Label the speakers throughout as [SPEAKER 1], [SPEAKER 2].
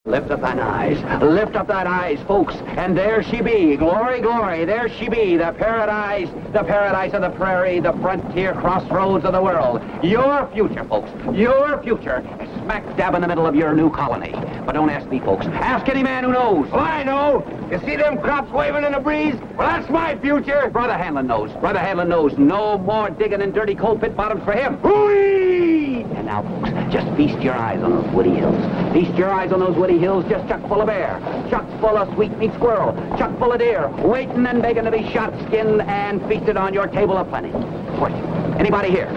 [SPEAKER 1] Lift up thine eyes, folks, and there she be, glory, glory, there she be, the paradise of the prairie, the frontier crossroads of the world. Your future, folks, your future, smack dab in the middle of your new colony. But don't ask me, folks, ask any man who knows.
[SPEAKER 2] Well, I know. You see them crops waving in the breeze? Well, that's my future.
[SPEAKER 1] Brother Hanlon knows. No more digging in dirty coal pit bottoms for him.
[SPEAKER 2] Whee!
[SPEAKER 1] And now, folks, just feast your eyes on those woody hills. Feast your eyes on those woody hills, just chock full of bear, chock full of sweetmeat squirrel, chock full of deer, waiting and begging to be shot, skinned, and feasted on your table of plenty. Question. Anybody here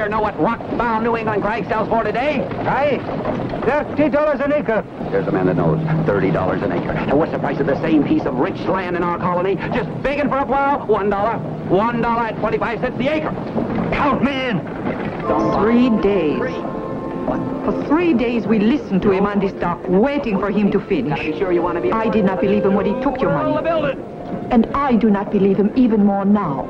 [SPEAKER 1] know what rock-bound New England Craig sells for today?
[SPEAKER 2] Aye, $30 an acre.
[SPEAKER 1] There's a man that knows. $30 an acre. And what's the price of the same piece of rich land in our colony? Just begging for a plow? $1. $1.25 the acre.
[SPEAKER 2] Count me in.
[SPEAKER 3] 3 days. For 3 days we listened to him on this dock, waiting for him to finish.
[SPEAKER 1] Are you sure you want to be?
[SPEAKER 3] I did not believe him when he took your money. And I do not believe him even more now.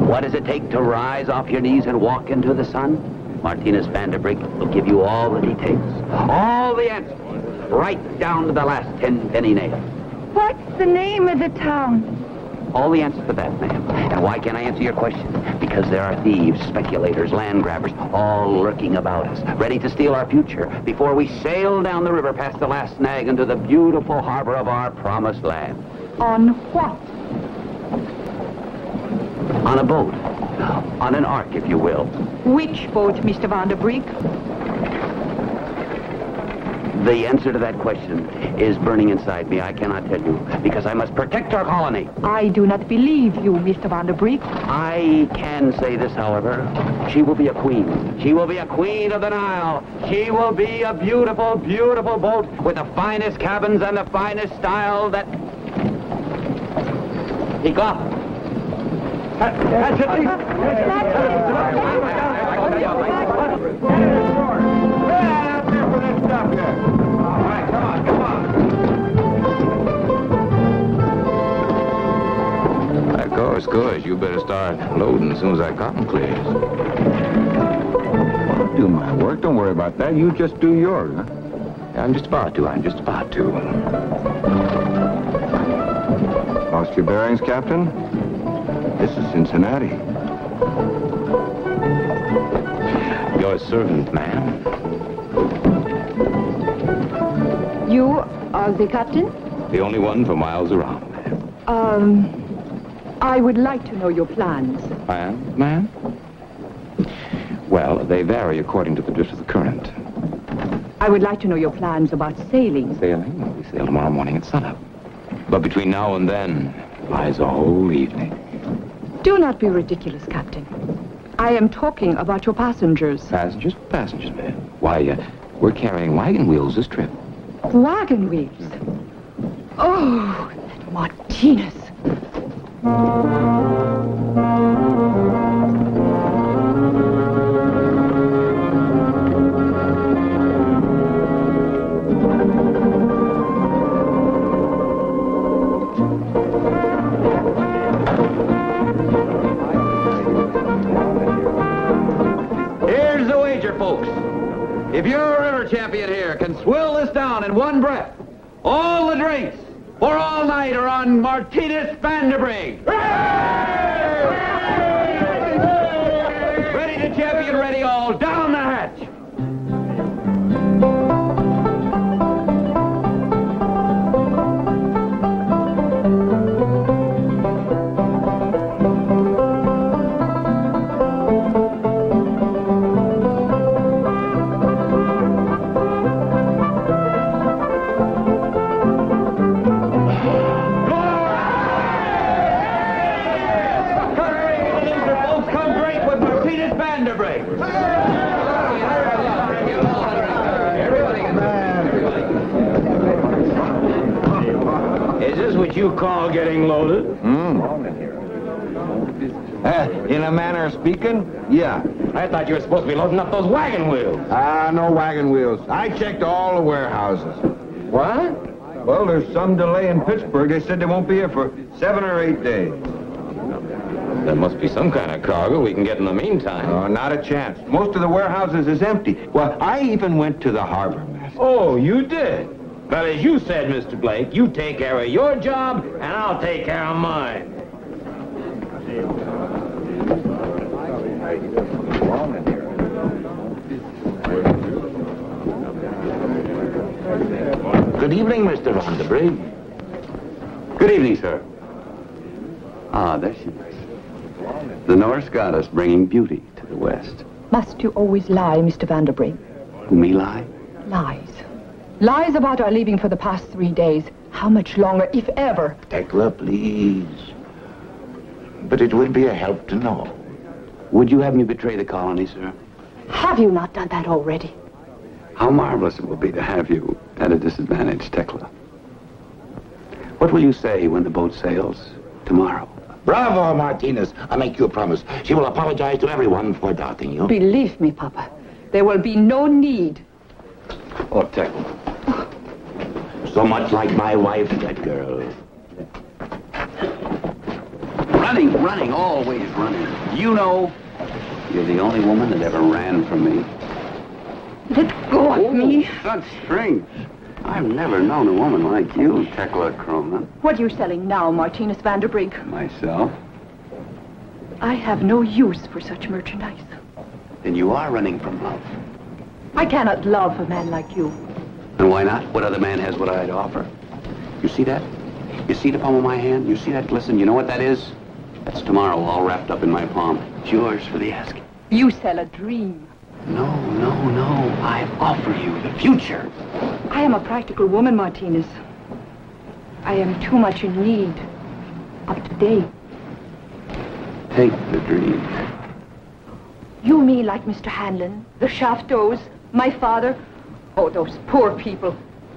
[SPEAKER 1] What does it take to rise off your knees and walk into the sun? Martinez Vanderbrink will give you all the details, all the answers, right down to the last 10 penny nail.
[SPEAKER 4] What's the name of the town?
[SPEAKER 1] All the answers to that, ma'am. And why can't I answer your question? Because there are thieves, speculators, land grabbers, all lurking about us, ready to steal our future before we sail down the river past the last snag into the beautiful harbor of our promised land.
[SPEAKER 3] On what?
[SPEAKER 1] On a boat. On an ark, if you will.
[SPEAKER 3] Which boat, Mr. Vanderbrink?
[SPEAKER 1] The answer to that question is burning inside me. I cannot tell you, because I must protect our colony.
[SPEAKER 3] I do not believe you, Mr. Vanderbrink.
[SPEAKER 1] I can say this, however. She will be a queen. She will be a queen of the Nile. She will be a beautiful, beautiful boat with the finest cabins and the finest style that... Take off.
[SPEAKER 2] That's it.
[SPEAKER 5] Of course. You better start loading as soon as that cotton clears.
[SPEAKER 6] I'll do my work. Don't worry about that. You just do yours, huh?
[SPEAKER 5] I'm just about to.
[SPEAKER 6] Lost your bearings, Captain? This is Cincinnati.
[SPEAKER 5] Your servant, ma'am.
[SPEAKER 4] You are the captain?
[SPEAKER 5] The only one for miles around, ma'am.
[SPEAKER 3] I would like to know your plans.
[SPEAKER 5] Plans, ma'am? Well, they vary according to the drift of the current.
[SPEAKER 3] I would like to know your plans about sailing.
[SPEAKER 5] Sailing? Well, we sail tomorrow morning at sunup. But between now and then lies a whole evening.
[SPEAKER 3] Do not be ridiculous, Captain. I am talking about your passengers.
[SPEAKER 5] Passengers? Passengers, ma'am. Why, we're carrying wagon wheels this trip.
[SPEAKER 3] Wagon wheels. Oh, that Martinez.
[SPEAKER 1] Here's the wager, folks. If your river champion here can swill this down in one breath, all the drinks for all night are on Martinez Vanderbrink. Ready the champion, ready all, down the hatch.
[SPEAKER 2] what you call getting loaded?
[SPEAKER 6] In a manner of speaking, yeah.
[SPEAKER 2] I thought you were supposed to be loading up those wagon wheels.
[SPEAKER 6] No wagon wheels. I checked all the warehouses.
[SPEAKER 2] What?
[SPEAKER 6] Well, there's some delay in Pittsburgh. They said they won't be here for 7 or 8 days.
[SPEAKER 5] There must be some kind of cargo we can get in the meantime.
[SPEAKER 6] Oh, not a chance. Most of the warehouses is empty. Well, I even went to the harbor, master.
[SPEAKER 2] Oh, you did? Well, as you said, Mr. Blake, you take care of your job, and I'll take care of mine.
[SPEAKER 7] Good evening, Mr. Vanderbrink.
[SPEAKER 1] Good evening, sir. Ah, there she is. The Norse goddess bringing beauty to the West.
[SPEAKER 3] Must you always lie, Mr. Vanderbrink?
[SPEAKER 1] Who, me lie?
[SPEAKER 3] Lies. Lies about our leaving for the past 3 days. How much longer, if ever?
[SPEAKER 7] Tekla, please. But it would be a help to know.
[SPEAKER 1] Would you have me betray the colony, sir?
[SPEAKER 3] Have you not done that already?
[SPEAKER 1] How marvelous it will be to have you at a disadvantage, Tekla. What will you say when the boat sails tomorrow?
[SPEAKER 7] Bravo, Martinez. I make you a promise. She will apologize to everyone for doubting you.
[SPEAKER 3] Believe me, Papa, there will be no need.
[SPEAKER 1] Oh, Tekla.
[SPEAKER 7] So much like my wife, that girl.
[SPEAKER 1] Running, always running. You know, you're the only woman that ever ran from me.
[SPEAKER 3] Let go of me.
[SPEAKER 1] Such strength. I've never known a woman like you, Tekla Cronin.
[SPEAKER 3] What are you selling now, Martinez Vanderbrink?
[SPEAKER 1] Myself?
[SPEAKER 3] I have no use for such merchandise.
[SPEAKER 1] Then you are running from love.
[SPEAKER 3] I cannot love a man like you.
[SPEAKER 1] And why not? What other man has what I had to offer? You see that? You see the palm of my hand? You see that glisten? You know what that is? That's tomorrow, all wrapped up in my palm. It's yours for the asking.
[SPEAKER 3] You sell a dream.
[SPEAKER 1] No. I offer you the future.
[SPEAKER 3] I am a practical woman, Martinez. I am too much in need. Up to date.
[SPEAKER 1] Take the dream.
[SPEAKER 3] You mean like Mr. Hanlon, the Shaftos, my father? Oh, those poor people.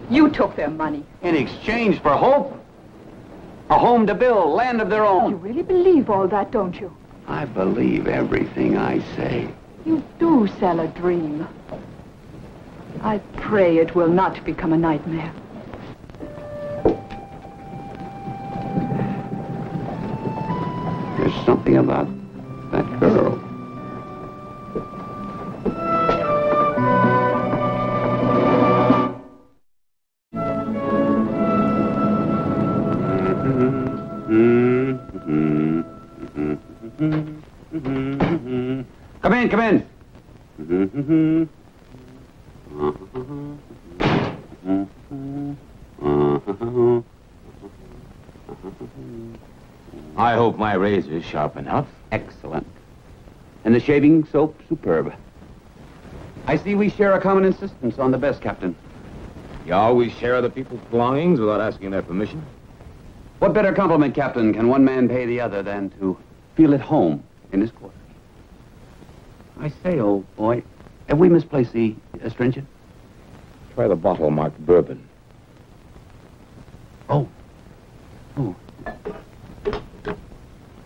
[SPEAKER 3] You took their money.
[SPEAKER 1] In exchange for hope. A home to build, land of their
[SPEAKER 3] You
[SPEAKER 1] own.
[SPEAKER 3] really believe all that, don't you?
[SPEAKER 1] I believe everything I say.
[SPEAKER 3] You do sell a dream. I pray it will not become a nightmare.
[SPEAKER 1] There's something about that girl. Come in.
[SPEAKER 5] I hope my razor is sharp enough.
[SPEAKER 1] Excellent. And the shaving soap, superb. I see we share a common insistence on the best, Captain.
[SPEAKER 5] You always share other people's belongings without asking their permission?
[SPEAKER 1] What better compliment, Captain, can one man pay the other than to feel at home in his quarters? I say, old boy, have we misplaced the astringent?
[SPEAKER 5] Try the bottle marked bourbon.
[SPEAKER 1] Oh.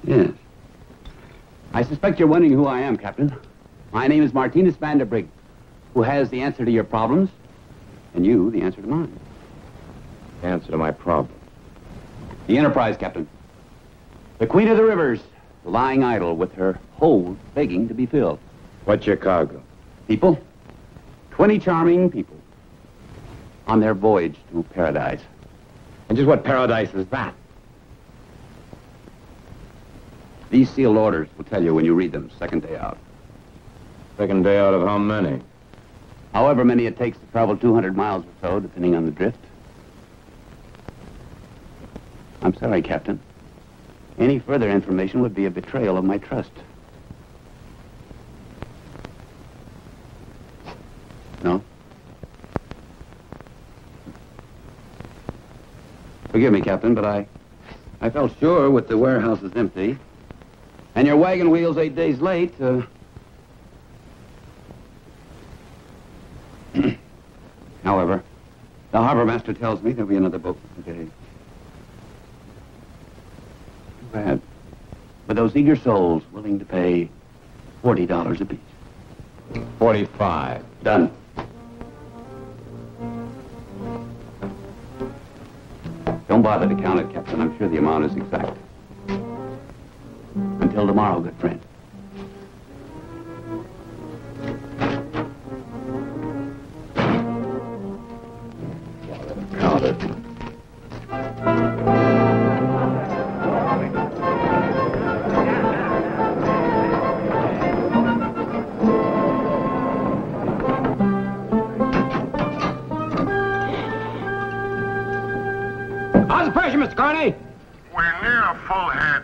[SPEAKER 1] Yes. I suspect you're wondering who I am, Captain. My name is Martinez Vanderbrink, who has the answer to your problems, and you the answer to mine.
[SPEAKER 5] The answer to my problem.
[SPEAKER 1] The Enterprise, Captain. The Queen of the Rivers, lying idle with her hold begging to be filled.
[SPEAKER 5] What's your cargo?
[SPEAKER 1] People, 20 charming people, on their voyage to paradise.
[SPEAKER 5] And just what paradise is that?
[SPEAKER 1] These sealed orders will tell you when you read them, second day out.
[SPEAKER 5] Second day out of how many?
[SPEAKER 1] However many it takes to travel 200 miles or so, depending on the drift. I'm sorry, Captain. Any further information would be a betrayal of my trust. No? Forgive me, Captain, but I felt sure with the warehouses empty and your wagon wheels 8 days late, However, the harbor master tells me there'll be another boat today. those eager souls willing to pay $40 apiece.
[SPEAKER 5] 45.
[SPEAKER 1] Done. Don't bother to count it, Captain. I'm sure the amount is exact. Until tomorrow, good friend. Count it.
[SPEAKER 2] How's the pressure, Mr. Carney?
[SPEAKER 8] We're near a full head.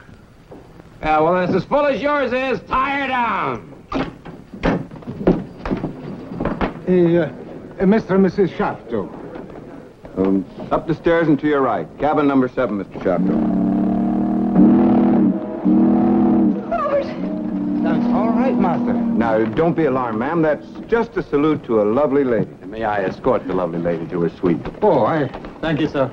[SPEAKER 2] Yeah, well, it's as full as yours is. Tie her down.
[SPEAKER 6] Mr. and Mrs. Shafto. Up the stairs and to your right. Cabin number 7, Mr. Shafto. That's all right, Master. Now, don't be alarmed, ma'am. That's just a salute to a lovely lady.
[SPEAKER 1] May I escort the lovely lady to her suite?
[SPEAKER 6] Oh,
[SPEAKER 9] Thank you, sir.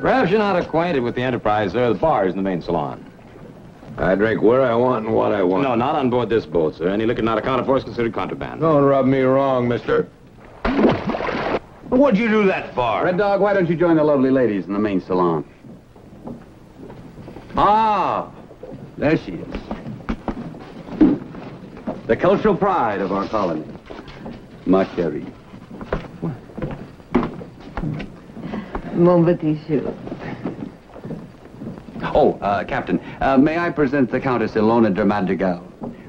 [SPEAKER 5] Perhaps you're not acquainted with the Enterprise, sir. The bar is in the main salon.
[SPEAKER 2] I drink where I want and what I want.
[SPEAKER 5] No, not on board this boat, sir. Any liquor not accounted for is considered contraband.
[SPEAKER 2] Don't rub me wrong, mister. What'd you do that for?
[SPEAKER 1] Red Dog, why don't you join the lovely ladies in the main salon? Ah, there she is. The cultural pride of our colony. Ma chérie.
[SPEAKER 4] Mon petit chou.
[SPEAKER 1] Oh, Captain, may I present the Countess Ilona de Madrigal,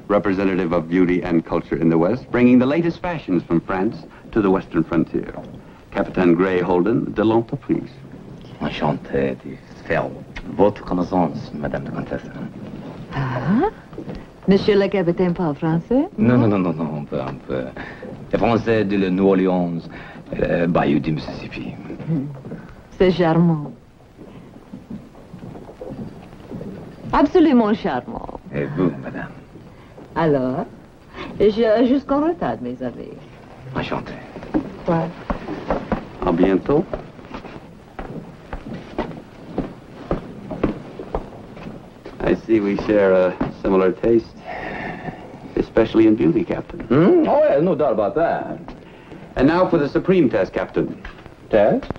[SPEAKER 1] representative of beauty and culture in the West, bringing the latest fashions from France to the western frontier. Captain Gray Holden de l'Entreprise.
[SPEAKER 10] Enchanté de faire votre connaissance, Madame la Comtesse.
[SPEAKER 4] Ah? Monsieur le capitaine parle français?
[SPEAKER 10] Non, un peu. Le français de la New Orleans, bayou du Mississippi.
[SPEAKER 4] C'est charmant. Absolument charmant.
[SPEAKER 10] Et vous, madame?
[SPEAKER 4] Alors, j'ai jusqu'en retard, mes amis.
[SPEAKER 10] Enchanté.
[SPEAKER 4] Quoi?
[SPEAKER 1] À bientôt. I see we share a similar taste, especially in beauty, Captain.
[SPEAKER 5] Oh, yeah, no doubt about that.
[SPEAKER 1] And now for the supreme test, Captain.
[SPEAKER 5] Test?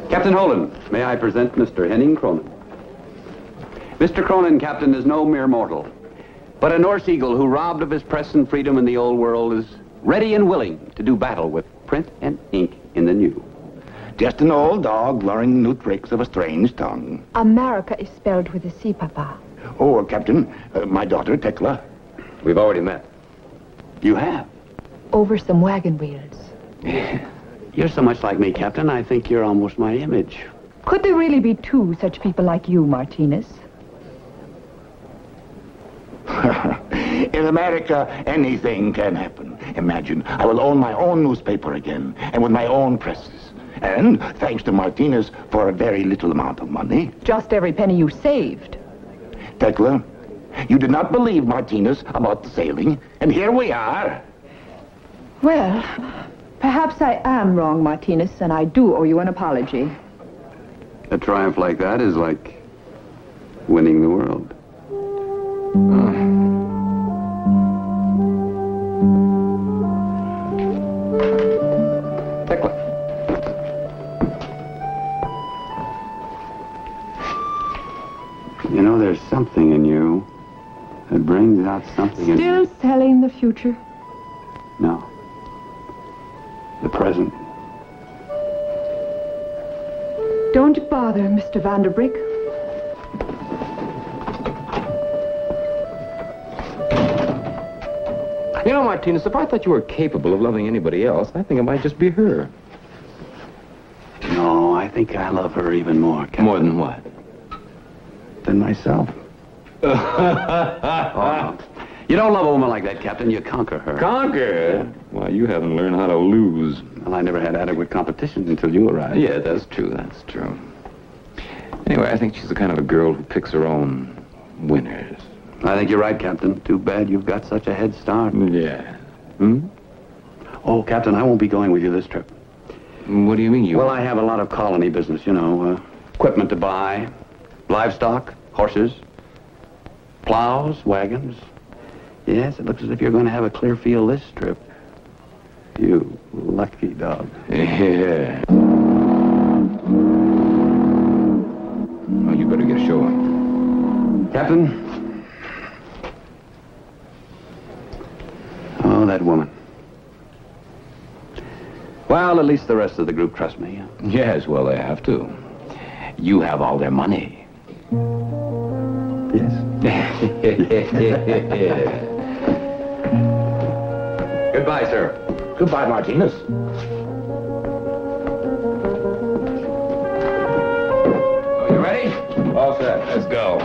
[SPEAKER 1] Captain Holden, may I present Mr. Henning Cronin. Mr. Cronin, Captain, is no mere mortal, but a Norse eagle who, robbed of his press and freedom in the old world, is ready and willing to do battle with print and ink in the new.
[SPEAKER 7] Just an old dog learning new tricks of a strange tongue.
[SPEAKER 3] America is spelled with a C, Papa.
[SPEAKER 7] Oh, Captain, my daughter, Tekla.
[SPEAKER 5] We've already met.
[SPEAKER 1] You have?
[SPEAKER 3] Over some wagon wheels.
[SPEAKER 1] You're so much like me, Captain, I think you're almost my image.
[SPEAKER 3] Could there really be two such people like you, Martinez?
[SPEAKER 7] In America, anything can happen. Imagine, I will own my own newspaper again, and with my own presses. And, thanks to Martinez, for a very little amount of money.
[SPEAKER 3] Just every penny you saved.
[SPEAKER 7] Tekla, you did not believe Martinez about the sailing, and here we are.
[SPEAKER 3] Well, perhaps I am wrong, Martinez, and I do owe you an apology.
[SPEAKER 1] A triumph like that is like winning the world. Tekla. You know, there's something in you that brings out something in you.
[SPEAKER 3] Still selling the future?
[SPEAKER 1] No. The present.
[SPEAKER 3] Don't bother, Mr. Vanderbrick.
[SPEAKER 5] You know, Martinez, if I thought you were capable of loving anybody else, I think it might just be her.
[SPEAKER 1] No, I think I love her even more, Captain.
[SPEAKER 5] More than what?
[SPEAKER 1] Than myself. Oh, you don't love a woman like that, Captain. You conquer her.
[SPEAKER 5] Conquer? Why, you haven't learned how to lose.
[SPEAKER 1] Well, I never had adequate competition until you arrived.
[SPEAKER 5] Yeah, that's true, that's true. Anyway, I think she's the kind of a girl who picks her own winners.
[SPEAKER 1] I think you're right, Captain. Too bad you've got such a head start.
[SPEAKER 5] Yeah. Hmm?
[SPEAKER 1] Oh, Captain, I won't be going with you this trip.
[SPEAKER 5] What do you mean, you...
[SPEAKER 1] Well, I have a lot of colony business, you know. Equipment to buy, livestock, horses, plows, wagons. Yes, it looks as if you're going to have a clear field this trip. You lucky dog.
[SPEAKER 5] Yeah. Oh, you better get ashore.
[SPEAKER 1] Captain? Oh, that woman. Well, at least the rest of the group trust me.
[SPEAKER 5] Yes, well, they have to. You have all their money.
[SPEAKER 1] Yes.
[SPEAKER 5] Goodbye, sir.
[SPEAKER 7] Goodbye, Martinez.
[SPEAKER 5] Oh, you ready? All set. Let's go.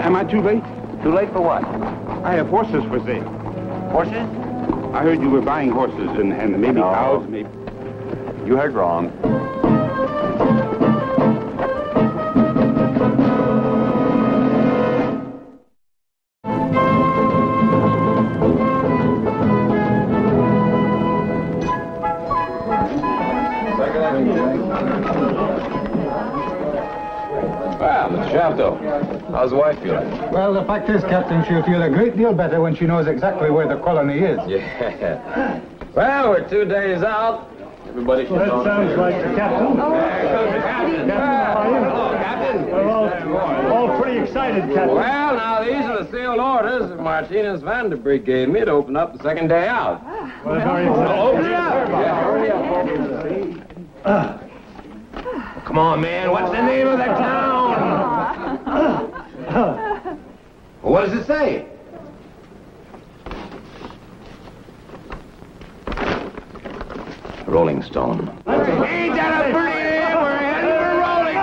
[SPEAKER 6] Am I too late?
[SPEAKER 1] Too late for what?
[SPEAKER 6] I have horses for sale.
[SPEAKER 1] Horses?
[SPEAKER 6] I heard you were buying horses and maybe cows, maybe...
[SPEAKER 1] You heard wrong.
[SPEAKER 5] Well, Mr. Shafto, how's the wife feeling?
[SPEAKER 9] Well, the fact is, Captain, she'll feel a great deal better when she knows exactly where the colony is.
[SPEAKER 5] Yeah. Well, we're 2 days out. Everybody should know.
[SPEAKER 11] That sounds like the captain.
[SPEAKER 5] Captain, how are you? Hello, Captain.
[SPEAKER 11] We're all pretty excited, Captain.
[SPEAKER 5] Well, now, these are the sealed orders that Martinez Vanderbrick gave me to open up the second day out.
[SPEAKER 11] Well, very excited.
[SPEAKER 5] Open it up. Yeah, hurry up. Come on, man. What's the name of the town? What does it say? Rolling Stone.
[SPEAKER 7] Ain't that a pretty name? We're heading for Rolling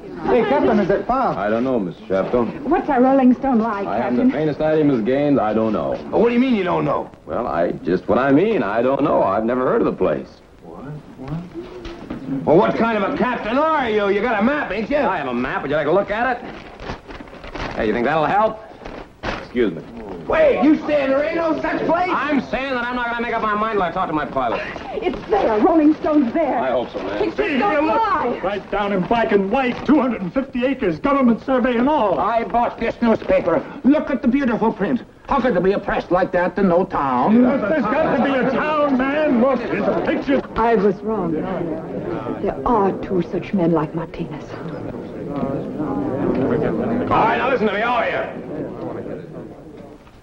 [SPEAKER 7] Stone.
[SPEAKER 9] Hey, Captain, is it far?
[SPEAKER 5] I don't know, Mr. Shafto.
[SPEAKER 3] What's a Rolling Stone like,
[SPEAKER 5] I haven't the faintest idea, Miss Gaines. I don't know.
[SPEAKER 7] What do you mean you don't know?
[SPEAKER 5] Well, just what I mean. I don't know. I've never heard of the place.
[SPEAKER 7] Well, what kind of a captain are you? You got a map, ain't you?
[SPEAKER 5] I have a map. Would you like to look at it? Hey, you think that'll help? Excuse me.
[SPEAKER 7] Wait, you saying there ain't no such place?
[SPEAKER 5] I'm saying that I'm not going to make up my mind till I talk to my pilot.
[SPEAKER 3] It's there. Rolling Stone's there.
[SPEAKER 5] I hope so, man.
[SPEAKER 3] Pictures don't lie.
[SPEAKER 11] Right down in black and white, 250 acres, government survey and all.
[SPEAKER 7] I bought this newspaper. Look at the beautiful print. How could there be a press like that in no town?
[SPEAKER 11] There's got to be a town, man. Look, there's a picture.
[SPEAKER 3] I was wrong. There are two such men like Martinez.
[SPEAKER 5] All right, now listen to me, all of you.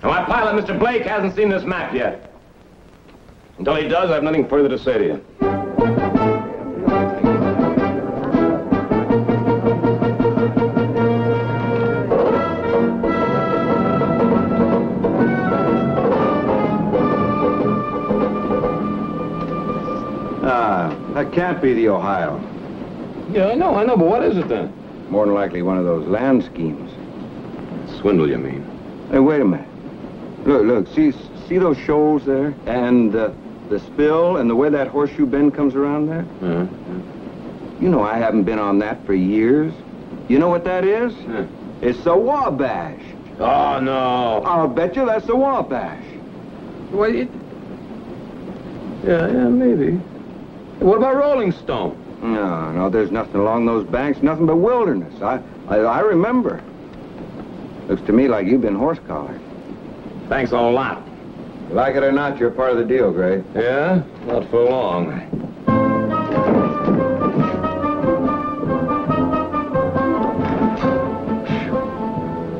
[SPEAKER 5] Now, my pilot, Mr. Blake, hasn't seen this map yet. Until he does, I have nothing further to say to you.
[SPEAKER 6] That can't be the Ohio.
[SPEAKER 5] Yeah, I know, but what is it then?
[SPEAKER 6] More than likely one of those land schemes.
[SPEAKER 5] Swindle, you mean?
[SPEAKER 6] Hey, wait a minute. Look, see those shoals there? And the spill and the way that horseshoe bend comes around there?
[SPEAKER 5] Uh-huh.
[SPEAKER 6] You know I haven't been on that for years. You know what that is? It's the Wabash.
[SPEAKER 5] Oh, no.
[SPEAKER 6] I'll bet you that's the Wabash.
[SPEAKER 5] Well, yeah, maybe. What about Rolling Stone?
[SPEAKER 6] No, there's nothing along those banks, nothing but wilderness. I remember. Looks to me like you've been horse-collared.
[SPEAKER 5] Thanks a lot.
[SPEAKER 6] Like it or not, you're part of the deal, Gray.
[SPEAKER 5] Yeah? Not for long.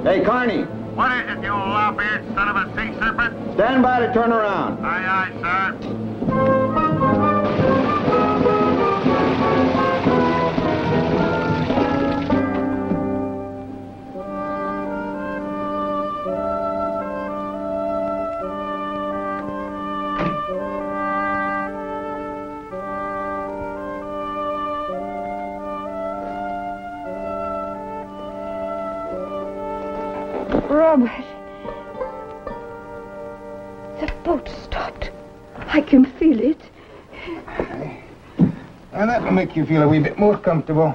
[SPEAKER 6] Hey, Carney.
[SPEAKER 8] What is it, you lop-eared son of a sea serpent?
[SPEAKER 6] Stand by to turn around.
[SPEAKER 8] Aye, aye, sir.
[SPEAKER 3] Robert. The boat stopped. I can feel it.
[SPEAKER 9] And that will make you feel a wee bit more comfortable.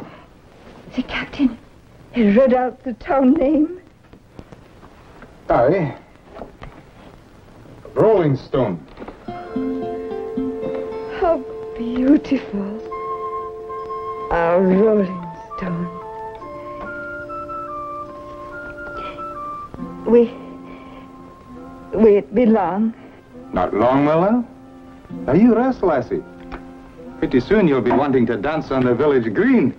[SPEAKER 3] The captain, he read out the town name.
[SPEAKER 9] Aye. Rolling Stone.
[SPEAKER 3] How beautiful. Our Rolling Stone. Will it be long?
[SPEAKER 9] Not long, Willa. Now you rest, lassie. Pretty soon you'll be wanting to dance on the village green.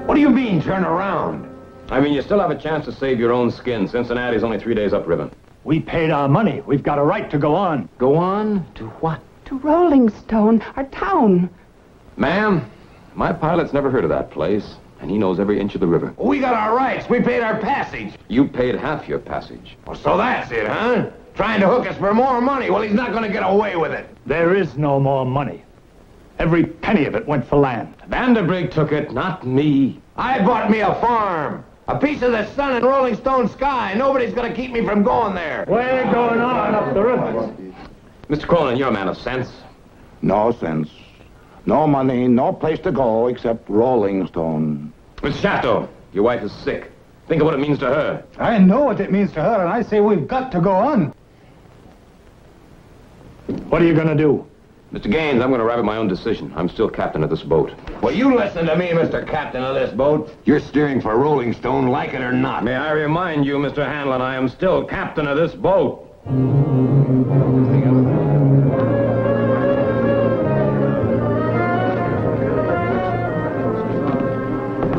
[SPEAKER 5] What do you mean, turn around? I mean, you still have a chance to save your own skin. Cincinnati's only 3 days upriver.
[SPEAKER 11] We paid our money. We've got a right to go on.
[SPEAKER 5] Go on? To what?
[SPEAKER 4] To Rolling Stone, our town.
[SPEAKER 5] Ma'am, my pilot's never heard of that place, and he knows every inch of the river.
[SPEAKER 2] We got our rights. We paid our passage.
[SPEAKER 5] You paid half your passage.
[SPEAKER 2] Well, so that's it, huh? Trying to hook us for more money. Well, he's not going to get away with it.
[SPEAKER 11] There is no more money. Every penny of it went for land.
[SPEAKER 5] Vanderbrink took it, not me.
[SPEAKER 2] I bought me a farm. A piece of the sun and Rolling Stone sky. Nobody's going to keep me from going there.
[SPEAKER 11] We're going on up the river.
[SPEAKER 5] Mr. Cronin, you're a man of sense.
[SPEAKER 7] No sense. No money, no place to go except Rolling Stone.
[SPEAKER 5] Mr. Chateau, your wife is sick. Think of what it means to her.
[SPEAKER 9] I know what it means to her, and I say we've got to go on.
[SPEAKER 11] What are you going to do?
[SPEAKER 5] Mr. Gaines, I'm going to arrive at my own decision. I'm still captain of this boat.
[SPEAKER 2] Well, you listen to me, Mr. Captain of this boat. You're steering for Rolling Stone, like it or not.
[SPEAKER 5] May I remind you, Mr. Hanlon, I am still captain of this boat.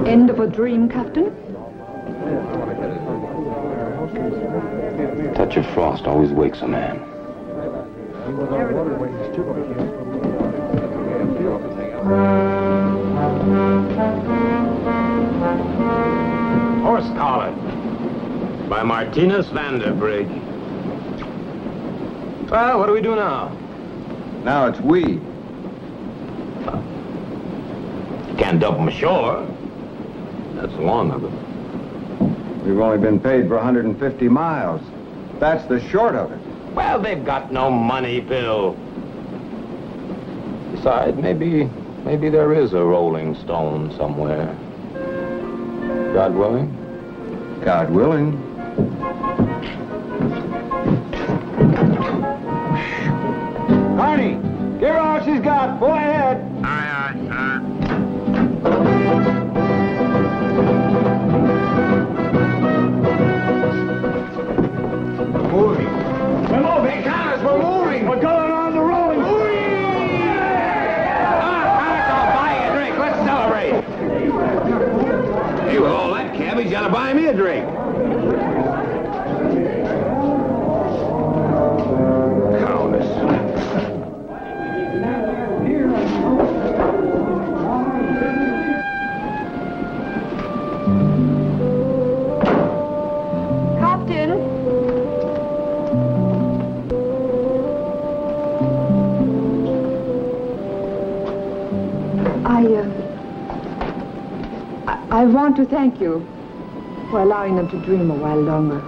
[SPEAKER 3] End of a dream, Captain?
[SPEAKER 5] Touch of frost always wakes a man.
[SPEAKER 2] Horse collar.
[SPEAKER 5] By Martinez Vanderbrig. Well, what do we do now?
[SPEAKER 6] Now it's we.
[SPEAKER 5] Can't dump them ashore. That's long of it.
[SPEAKER 6] We've only been paid for 150 miles. That's the short of it.
[SPEAKER 5] Well, they've got no money, Bill. Besides, maybe there is a Rolling Stone somewhere. God willing?
[SPEAKER 6] God willing. Carney, give her all she's got. Pull ahead.
[SPEAKER 8] Aye, aye, sir.
[SPEAKER 2] Moving. We're moving, Connors, we're moving.
[SPEAKER 11] We're going on the Rolling Stone.
[SPEAKER 2] I'll buy you a drink. Let's celebrate. Hey, with all that cabbage, you gotta buy me a drink. Countess.
[SPEAKER 3] Captain? I want to thank you for allowing them to dream a while longer.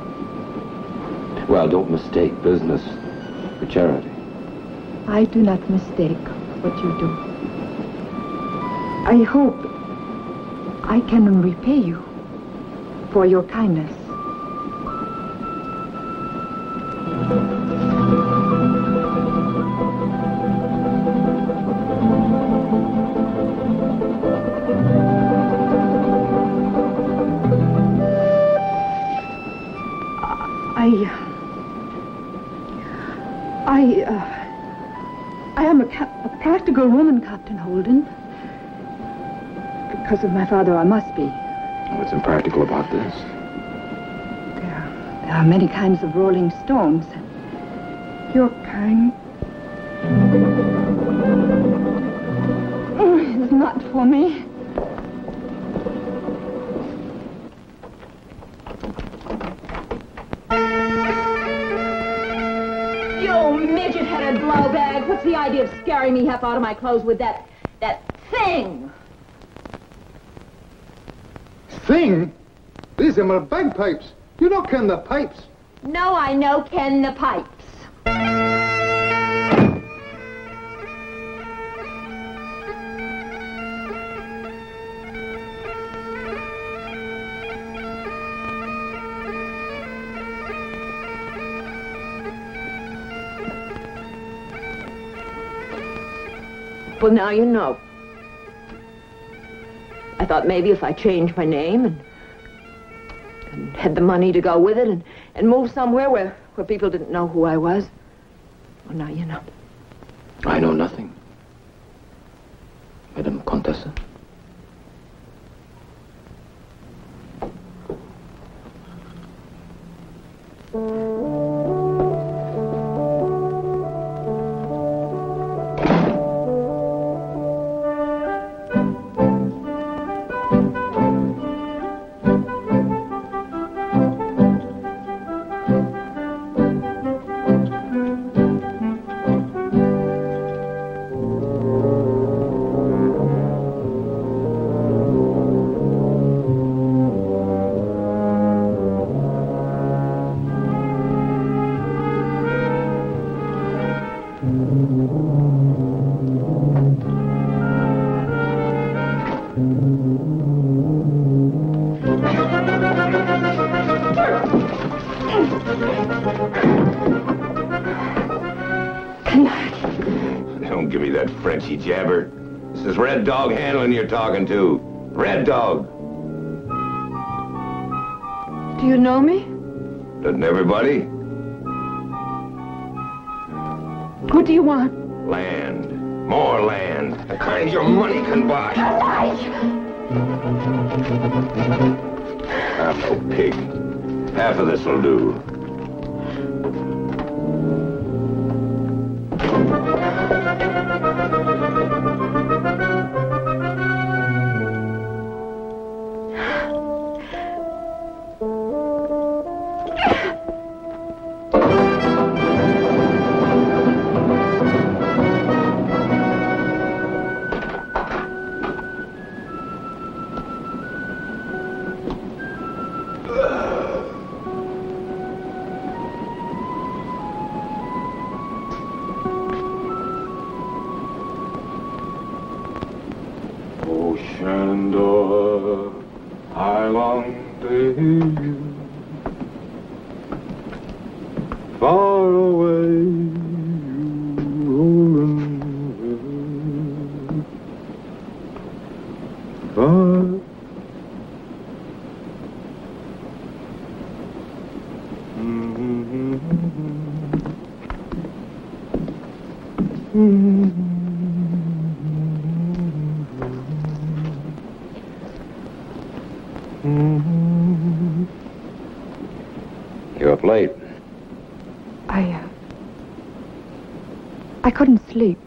[SPEAKER 10] Well, don't mistake business for charity.
[SPEAKER 3] I do not mistake what you do. I hope I can repay you for your kindness. I am a practical woman, Captain Holden. Because of my father, I must be.
[SPEAKER 6] What's impractical about this?
[SPEAKER 3] There are many kinds of rolling stones. Your kind is not for me.
[SPEAKER 4] Midget-headed blowbag. What's the idea of scaring me half out of my clothes with that thing?
[SPEAKER 9] Thing? These are my bagpipes. You don't ken the pipes.
[SPEAKER 4] No, I know ken the pipes. Well, now you know. I thought maybe if I changed my name and had the money to go with it and move somewhere where people didn't know who I was. Well, now you know.
[SPEAKER 10] I know nothing. Madame Contessa.
[SPEAKER 5] Don't give me that Frenchy jabber. This is Red Dog Hanlon you're talking to. Red Dog.
[SPEAKER 3] Do you know me?
[SPEAKER 5] Doesn't everybody?
[SPEAKER 3] What do you want?
[SPEAKER 5] Land. More land. The kind your money can buy. I'm no pig. Half of this'll do.
[SPEAKER 9] Shandor, I long to hear you. Far away, you rolling far.
[SPEAKER 6] You're up late.
[SPEAKER 3] I couldn't sleep.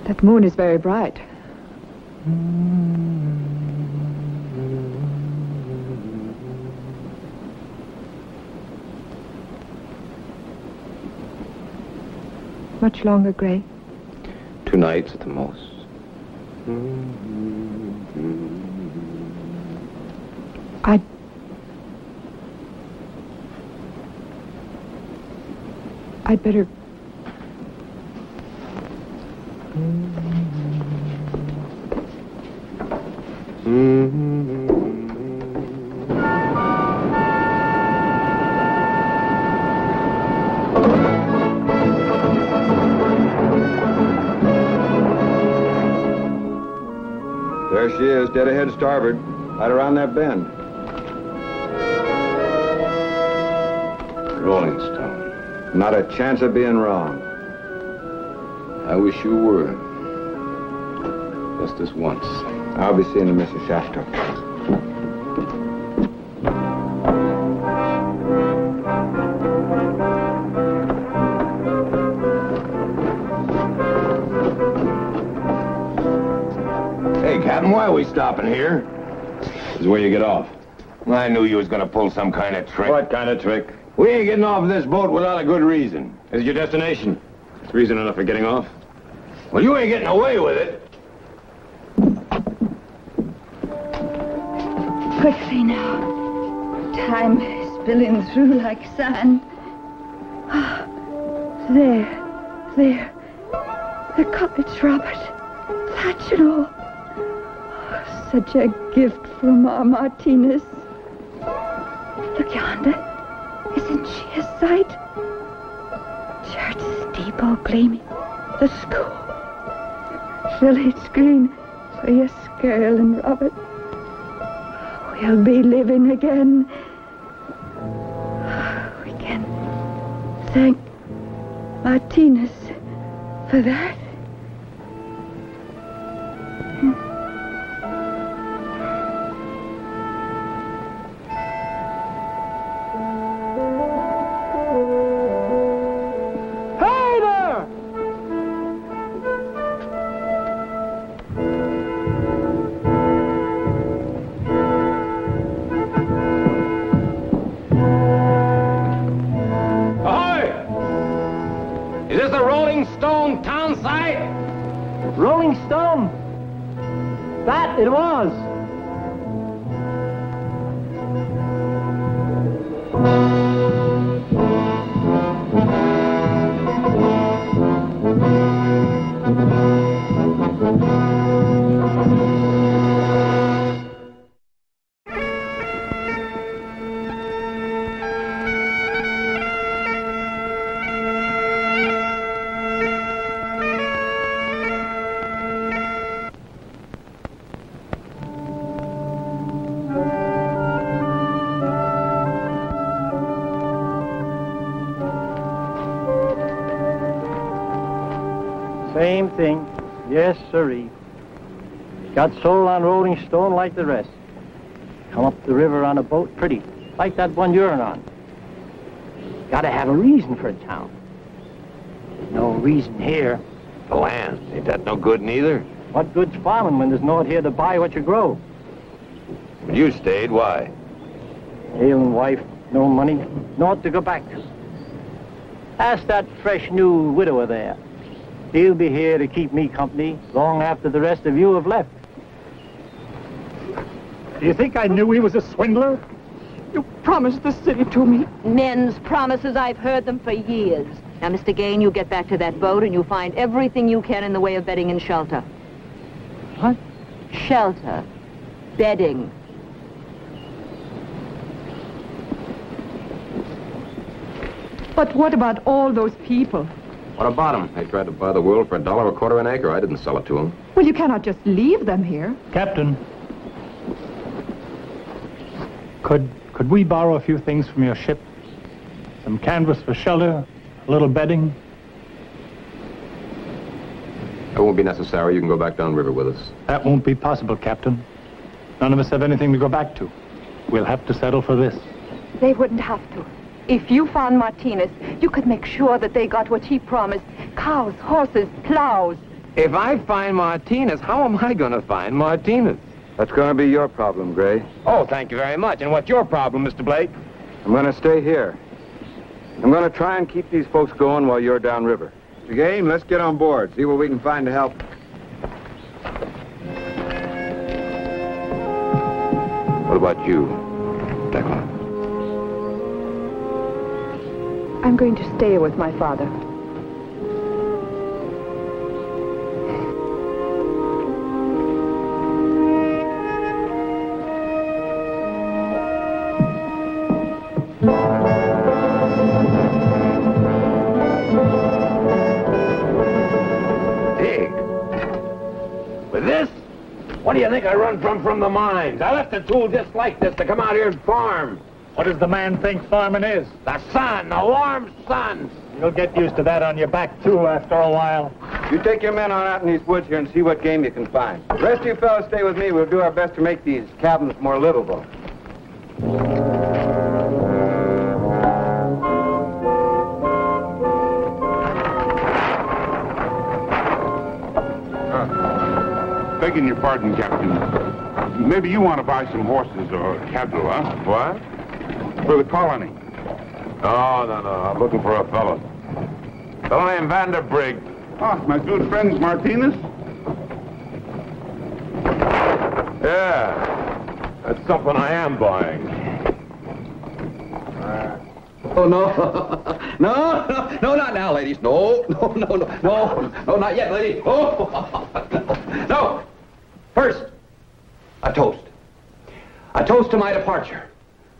[SPEAKER 3] That moon is very bright. Much longer, Gray?
[SPEAKER 10] 2 nights at the most.
[SPEAKER 3] I'd better...
[SPEAKER 6] There she is, dead ahead starboard, right around that bend.
[SPEAKER 5] Rolling Stone.
[SPEAKER 6] Not a chance of being wrong.
[SPEAKER 5] I wish you were. Just this once.
[SPEAKER 6] I'll be seeing to Mrs. Shafter.
[SPEAKER 5] Hey, Captain, why are we stopping here?
[SPEAKER 2] This is where you get off.
[SPEAKER 5] I knew you was gonna pull some kind of trick.
[SPEAKER 2] What kind of trick?
[SPEAKER 5] We ain't getting off of this boat without a good reason.
[SPEAKER 2] This is your destination. It's reason enough for getting off.
[SPEAKER 5] Well, you ain't getting away with it.
[SPEAKER 3] Quickly now. Time is spilling through like sand. Ah, there. The cottage, Robert. Thatch and all. Oh, such a gift from our Martinez. Look yonder. Isn't she a sight? Church steeple gleaming. The school. Village green for your girl and Robert. We'll be living again. We can thank Martinez for that.
[SPEAKER 11] Rolling Stone. That it was. Same thing. Yes, sirree. Got sold on Rolling Stone like the rest. Come up the river on a boat, pretty, like that one you're on. Gotta have a reason for a town. No reason here.
[SPEAKER 5] The land, ain't that no good neither?
[SPEAKER 11] What good's farming when there's no one here to buy what you grow?
[SPEAKER 5] When you stayed, why?
[SPEAKER 11] Ailing wife, no money, naught to go back to. Ask that fresh new widower there. He'll be here to keep me company long after the rest of you have left. Do you think I knew he was a swindler?
[SPEAKER 3] You promised the city to me.
[SPEAKER 4] Men's promises, I've heard them for years. Now, Mr. Gain, you get back to that boat and you find everything you can in the way of bedding and shelter.
[SPEAKER 11] What?
[SPEAKER 4] Shelter. Bedding.
[SPEAKER 3] But what about all those people?
[SPEAKER 12] What about them? They tried to buy the world for $1 a quarter an acre. I didn't sell it to them.
[SPEAKER 3] Well, you cannot just leave them here.
[SPEAKER 11] Captain, could we borrow a few things from your ship? Some canvas for shelter, a little bedding?
[SPEAKER 12] It won't be necessary. You can go back downriver with us.
[SPEAKER 11] That won't be possible, Captain. None of us have anything to go back to. We'll have to settle for this.
[SPEAKER 3] They wouldn't have to. If you found Martinez, you could make sure that they got what he promised. Cows, horses, plows.
[SPEAKER 2] If I find Martinez, how am I going to find Martinez?
[SPEAKER 6] That's going to be your problem, Gray.
[SPEAKER 2] Oh, thank you very much. And what's your problem, Mr. Blake?
[SPEAKER 6] I'm going to stay here. I'm going to try and keep these folks going while you're downriver. Mr. Game, let's get on board, see what we can find to help.
[SPEAKER 12] What about you? D'accord.
[SPEAKER 3] I'm going to stay with my father.
[SPEAKER 5] With this? What do you think I run from the mines? I left a tool just like this to come out here and farm.
[SPEAKER 11] What does the man think farming is?
[SPEAKER 5] The sun, the warm sun.
[SPEAKER 11] You'll get used to that on your back, too, after a while.
[SPEAKER 6] You take your men on out in these woods here and see what game you can find. The rest of you fellas stay with me. We'll do our best to make these cabins more livable.
[SPEAKER 8] Begging your pardon, Captain. Maybe you want to buy some horses or cattle, huh?
[SPEAKER 12] What?
[SPEAKER 8] For the colony.
[SPEAKER 12] Oh, no. I'm looking for a fellow. Fellow named Vanderbrigg.
[SPEAKER 8] Ah, my good friend Martinez?
[SPEAKER 12] Yeah. That's something I am buying.
[SPEAKER 1] Oh, no. No, not now, ladies. No, not yet, ladies. Oh, no. First, a toast. A toast to my departure,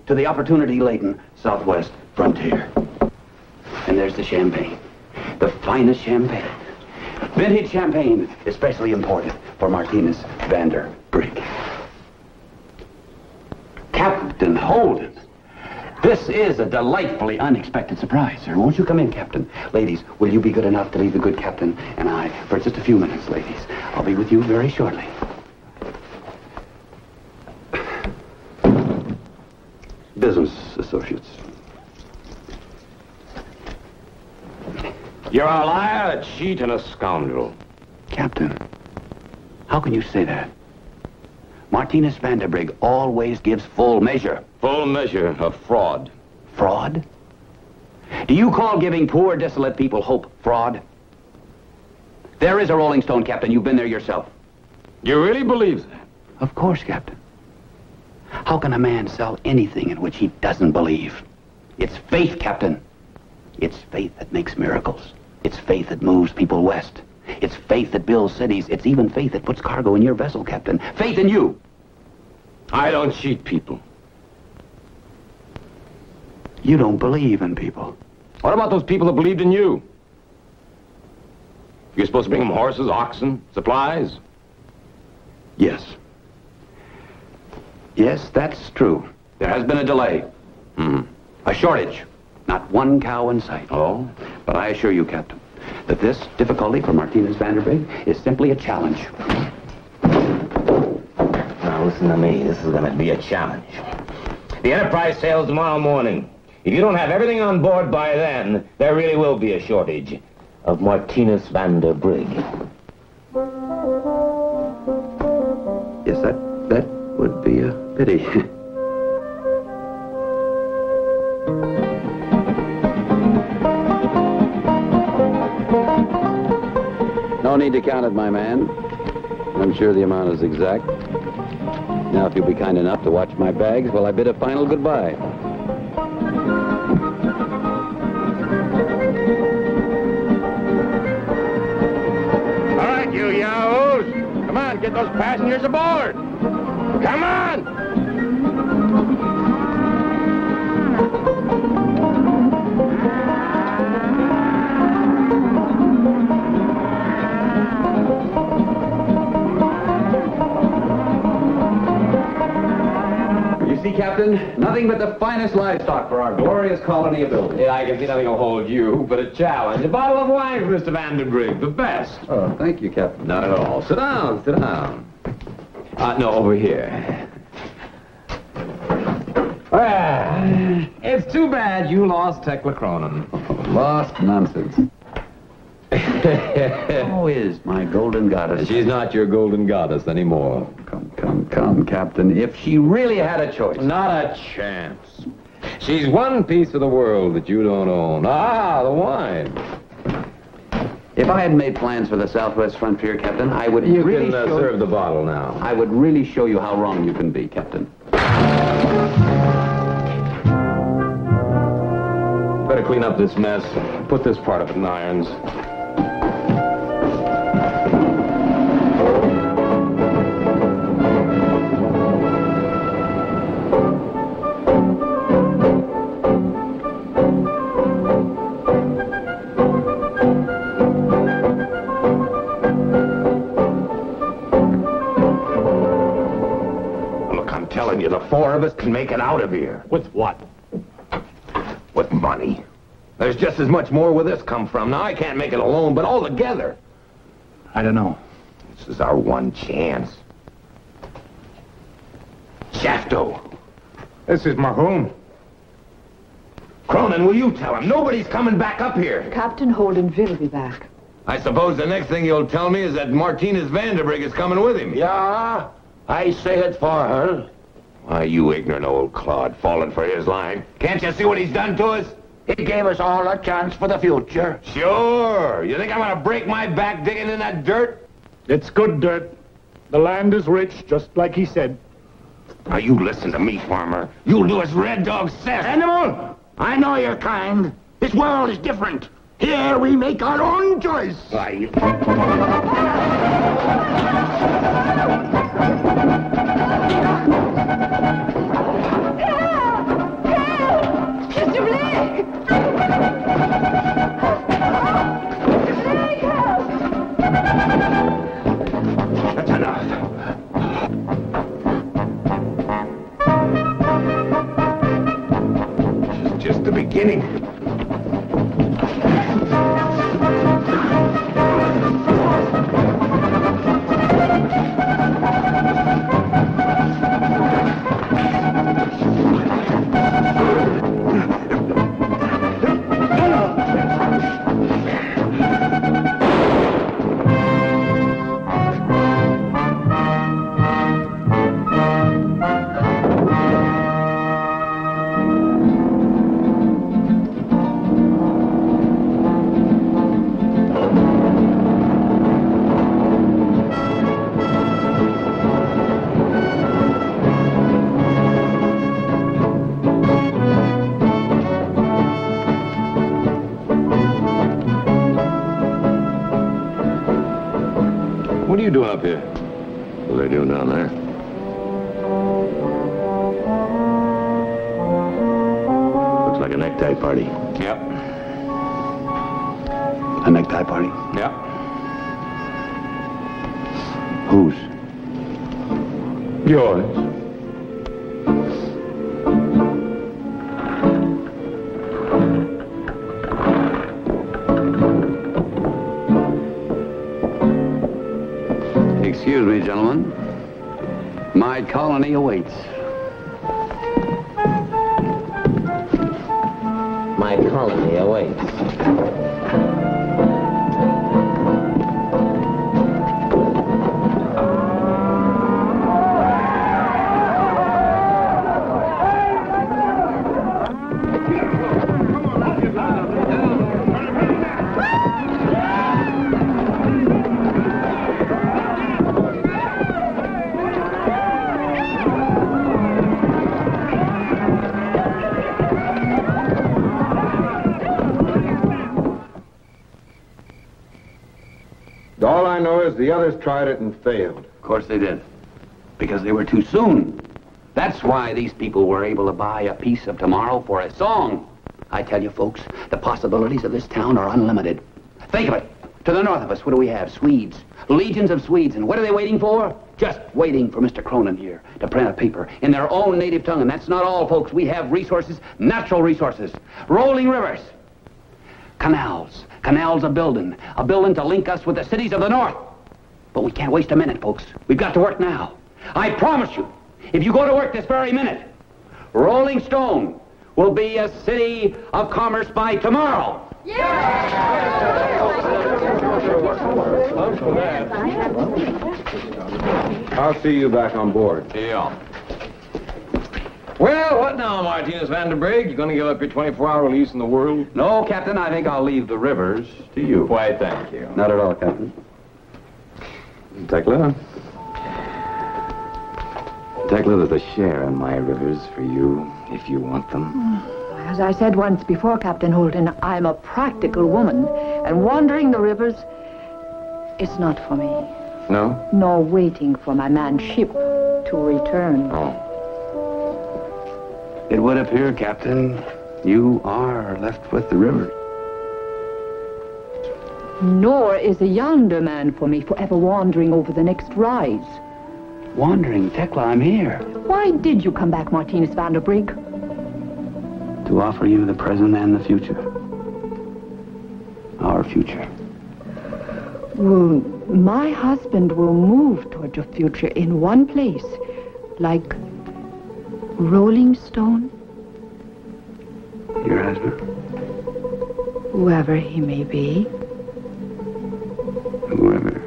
[SPEAKER 1] to the opportunity-laden Southwest frontier. And there's the champagne, the finest champagne. Vintage champagne, especially imported for Martinez Vanderbrigg. Captain Holden. This is a delightfully unexpected surprise, sir. Won't you come in, Captain? Ladies, will you be good enough to leave the good captain and I for just a few minutes, ladies? I'll be with you very shortly. Business associates.
[SPEAKER 2] You're a liar, a cheat, and a scoundrel.
[SPEAKER 1] Captain, how can you say that? Martinez Vanderbrigg always gives full measure.
[SPEAKER 2] Full measure of fraud.
[SPEAKER 1] Fraud? Do you call giving poor, desolate people hope fraud? There is a Rolling Stone, Captain. You've been there yourself.
[SPEAKER 2] You really believe that?
[SPEAKER 1] Of course, Captain. How can a man sell anything in which he doesn't believe? It's faith, Captain. It's faith that makes miracles. It's faith that moves people west. It's faith that builds cities. It's even faith that puts cargo in your vessel, Captain. Faith in you.
[SPEAKER 2] I don't cheat people.
[SPEAKER 1] You don't believe in people.
[SPEAKER 2] What about those people that believed in you? You're supposed to bring them horses, oxen, supplies?
[SPEAKER 1] Yes. Yes, that's true. There has been a delay. A shortage. Not one cow in sight.
[SPEAKER 2] Oh?
[SPEAKER 1] But I assure you, Captain, that this difficulty for Martinez Vanderbrigg is simply a challenge.
[SPEAKER 2] Now, listen to me. This is going to be a challenge. The Enterprise sails tomorrow morning. If you don't have everything on board by then, there really will be a shortage of Martinez Vanderbrigg.
[SPEAKER 1] Yes, that would be a pity. No need to count it, my man. I'm sure the amount is exact. Now, if you'll be kind enough to watch my bags while I bid a final goodbye.
[SPEAKER 5] All right, you yahoos. Come on, get those passengers aboard. Come on!
[SPEAKER 1] You see, Captain, nothing but the finest livestock for our glorious colony of builders.
[SPEAKER 2] Yeah, I can see nothing will hold you but a challenge. A bottle of wine for Mr. Vanderbrigg, the best.
[SPEAKER 1] Oh, thank you, Captain.
[SPEAKER 2] Not at all. Sit down, sit down. No, over here. Well, it's too bad you lost Tekla Cronin.
[SPEAKER 1] Lost nonsense. How is my golden goddess?
[SPEAKER 2] She's not your golden goddess anymore.
[SPEAKER 1] Come, Captain. If she really had a choice.
[SPEAKER 2] Not a chance. She's one piece of the world that you don't own. Ah, the wine.
[SPEAKER 1] If I had made plans for the Southwest frontier, Captain, I would
[SPEAKER 2] You
[SPEAKER 1] really
[SPEAKER 2] can
[SPEAKER 1] show
[SPEAKER 2] serve the bottle now.
[SPEAKER 1] I would really show you how wrong you can be, Captain.
[SPEAKER 12] clean up this mess. Put this part of it in irons.
[SPEAKER 5] The four of us can make it out of here.
[SPEAKER 12] With what?
[SPEAKER 5] With money. There's just as much more where this come from. Now, I can't make it alone, but all together.
[SPEAKER 7] I don't know.
[SPEAKER 5] This is our one chance. Shafto.
[SPEAKER 9] This is my home.
[SPEAKER 5] Cronin, will you tell him? Nobody's coming back up here.
[SPEAKER 4] Captain Holdenville will be back.
[SPEAKER 5] I suppose the next thing you'll tell me is that Martinez Vanderbrigg is coming with him.
[SPEAKER 7] Yeah, I say it for her.
[SPEAKER 5] Why, you ignorant old clod, falling for his line. Can't you see what he's done to us?
[SPEAKER 7] He gave us all a chance for the future.
[SPEAKER 5] Sure. You think I'm gonna break my back digging in that dirt?
[SPEAKER 13] It's good dirt. The land is rich, just like he said.
[SPEAKER 5] Now, you listen to me, farmer. You'll do as Red Dog says.
[SPEAKER 7] Animal, I know you're kind. This world is different. Here we make our own choice.
[SPEAKER 5] Why, that's enough. This is just the beginning.
[SPEAKER 12] What are you doing up here?
[SPEAKER 5] What are they doing down there? Looks like a necktie party.
[SPEAKER 12] Yep.
[SPEAKER 7] A necktie party?
[SPEAKER 12] Yep.
[SPEAKER 7] Whose?
[SPEAKER 12] Yours.
[SPEAKER 1] Excuse me, gentlemen. My colony awaits.
[SPEAKER 2] My colony awaits.
[SPEAKER 9] All I know is the others tried it and failed.
[SPEAKER 1] Of course they did. Because they were too soon. That's why these people were able to buy a piece of tomorrow for a song. I tell you, folks, the possibilities of this town are unlimited. Think of it. To the north of us, what do we have? Swedes. Legions of Swedes. And what are they waiting for? Just waiting for Mr. Cronin here to print a paper in their own native tongue. And that's not all, folks. We have resources, natural resources. Rolling rivers. Canals. Canals a-building to link us with the cities of the north. But we can't waste a minute, folks. We've got to work now. I promise you, if you go to work this very minute, Rolling Stone will be a city of commerce by tomorrow.
[SPEAKER 9] I'll see you back on board.
[SPEAKER 12] Yeah. Well, what now, Martinez Vanderbrigg? You gonna give up your 24-hour release in the world?
[SPEAKER 1] No, Captain, I think I'll leave the rivers to you.
[SPEAKER 12] Why, thank you.
[SPEAKER 1] Not at all, Captain.
[SPEAKER 10] Tekla? Tekla, there's a share in my rivers for you, if you want them.
[SPEAKER 4] Well, As I said once before, Captain Holden, I'm a practical woman, and wandering the rivers, it's not for me.
[SPEAKER 6] No?
[SPEAKER 4] Nor waiting for my man's ship to return.
[SPEAKER 6] Oh.
[SPEAKER 14] It would appear, Captain, you are left with the river.
[SPEAKER 4] Nor is a yonder man for me, forever wandering over the next rise.
[SPEAKER 14] Wandering, Tekla, I'm here.
[SPEAKER 4] Why did you come back, Martinez Vanderbrig?
[SPEAKER 14] To offer you the present and the future. Our future.
[SPEAKER 4] Well, my husband will move toward your future in one place, like Rolling Stone.
[SPEAKER 14] Your husband?
[SPEAKER 4] Whoever he may be.
[SPEAKER 14] Whoever.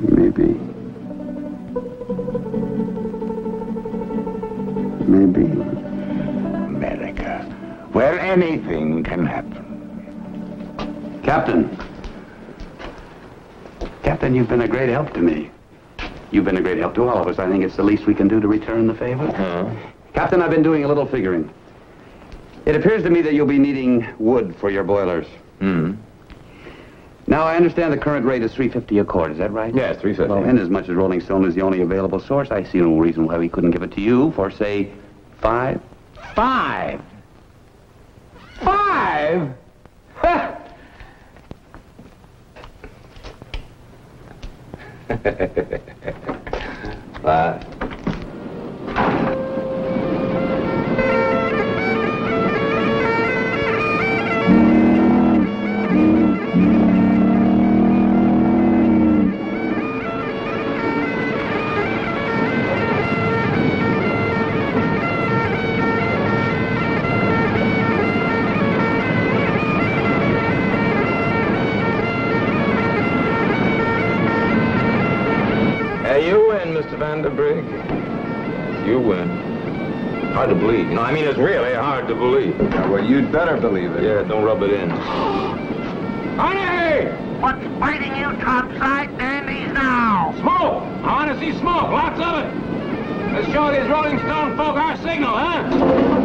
[SPEAKER 14] Maybe.
[SPEAKER 7] America, where anything can happen.
[SPEAKER 14] Captain, you've been a great help to me. You've been a great help to all of us. I think it's the least we can do to return the favor. Captain, I've been doing a little figuring. It appears to me that you'll be needing wood for your boilers. Now, I understand the current rate is $3.50 a quart. Is that right?
[SPEAKER 2] Yes, $3.50.
[SPEAKER 14] Well, and as much as Rolling Stone is the only available source, I see no reason why we couldn't give it to you for, say, $5.
[SPEAKER 2] $5? $5? $5. You win, Mr. Vanderbrig. You win. Hard to believe. No, I mean, it's really hard to believe.
[SPEAKER 6] Yeah, well, you'd better believe it.
[SPEAKER 2] Yeah, don't rub it in.
[SPEAKER 5] Honey! What's biting you topside dandies now?
[SPEAKER 2] Smoke! I want to see smoke. Lots of it. Let's show these Rolling Stone folk our signal, huh?